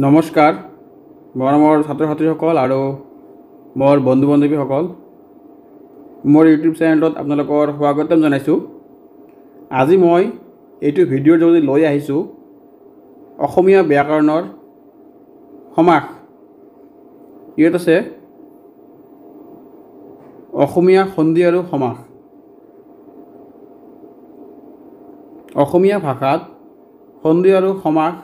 নমস্কাৰ মোৰ ছাত্ৰ ছাত্ৰীসকল আৰু মোৰ বন্ধু বান্ধৱীসকল মোৰ ইউটিউব চেনেলত আপোনালোকৰ স্বাগতম জনাইছোঁ। আজি মই এইটো ভিডিঅ'ৰ জৰিয়তে লৈ আহিছোঁ অসমীয়া ব্যাকৰণৰ সমাস। ইয়াত আছে অসমীয়া সন্ধি আৰু সমাস। অসমীয়া ভাষাত সন্ধি আৰু সমাস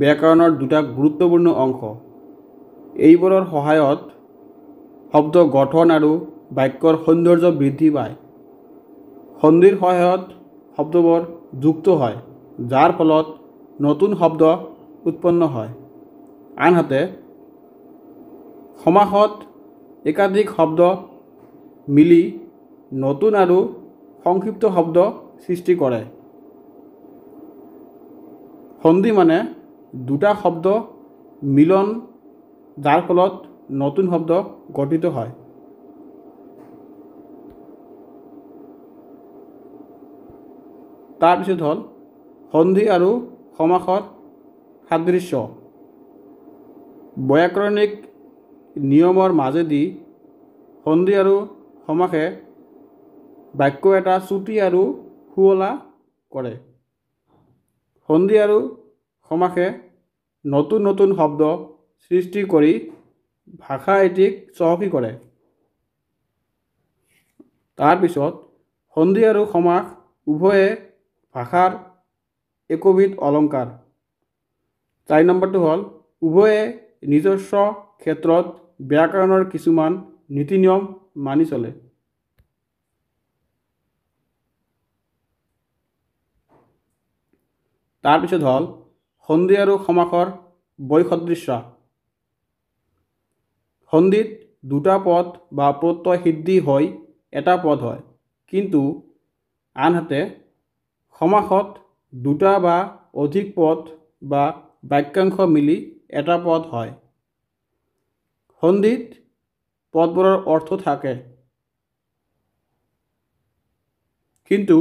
ব্যাকৰণৰ দুটা গুৰুত্বপূৰ্ণ অংশ। এইবোৰৰ সহায়ত শব্দ গঠন আৰু বাক্যৰ সৌন্দৰ্য বৃদ্ধি পায়। সন্ধিৰ সহায়ত শব্দবোৰ যুক্ত হয়, যাৰ ফলত নতুন শব্দ উৎপন্ন হয়। আনহাতে সমাসত একাধিক শব্দ মিলি নতুন আৰু সংক্ষিপ্ত শব্দ সৃষ্টি কৰে। সন্ধি মানে দুটা শব্দ মিলন, যাৰ ফলত নতুন শব্দ গঠিত হয়। তাৰপিছত হ'ল সন্ধি আৰু সমাসৰ সাদৃশ্য। ব্যাকৰণিক নিয়মৰ মাজেদি সন্ধি আৰু সমাসে বাক্য এটা চুটি আৰু সুৱলা কৰে। সন্ধি আৰু সমাসে নতুন নতুন শব্দ সৃষ্টি কৰি ভাষা এটিক চহকী কৰে। তাৰপিছত সন্ধি আৰু সমাস উভয়ে ভাষাৰ একোবিধ অলংকাৰ। 4 নম্বৰটো হ'ল উভয়ে নিজস্ব ক্ষেত্ৰত ব্যাকৰণৰ কিছুমান নীতি নিয়ম মানি চলে। তাৰপিছত হ'ল সন্ধি আৰু সমাসৰ বৈসাদৃশ্য। সন্ধিত দুটা পদ বা প্ৰত্যয় সিদ্ধি হৈ এটা পদ হয়, কিন্তু আনহাতে সমাসত দুটা বা অধিক পদ বা বাক্যাংশ মিলি এটা পদ হয়। সন্ধিত পদবোৰৰ অৰ্থ থাকে, কিন্তু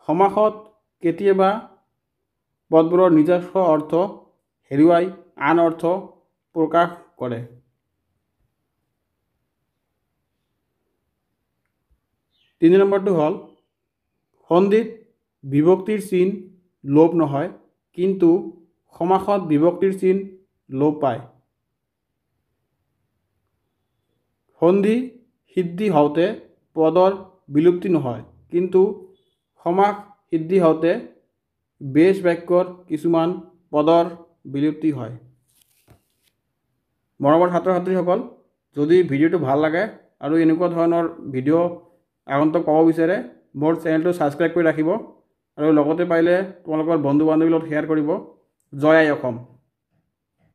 সমাসত কেতিয়াবা পদবোৰৰ নিজস্ব অৰ্থ হেৰুৱাই আন অৰ্থ প্ৰকাশ কৰে। তিনি নম্বৰটো হ'ল সন্ধিত বিভক্তিৰ চিন লোপ নহয়, কিন্তু সমাসত বিভক্তিৰ চিন লোপ পায়। সন্ধি সিদ্ধি হওঁতে পদৰ বিলুপ্তি নহয়, কিন্তু সমাস সিদ্ধি হওঁতে বেছ বাক্যৰ কিছুমান পদৰ বিলুপ্তি হয়। মৰমৰ ছাত্ৰ ছাত্ৰীসকল, যদি ভিডিঅ'টো ভাল লাগে আৰু এনেকুৱা ধৰণৰ ভিডিঅ' আগন্তুক পাব বিচাৰে, মোৰ চেনেলটো ছাবস্ক্ৰাইব কৰি ৰাখিব আৰু লগতে পাৰিলে তোমালোকৰ বন্ধু বান্ধৱীৰ লগত শ্বেয়াৰ কৰিব। জয় আই অসম।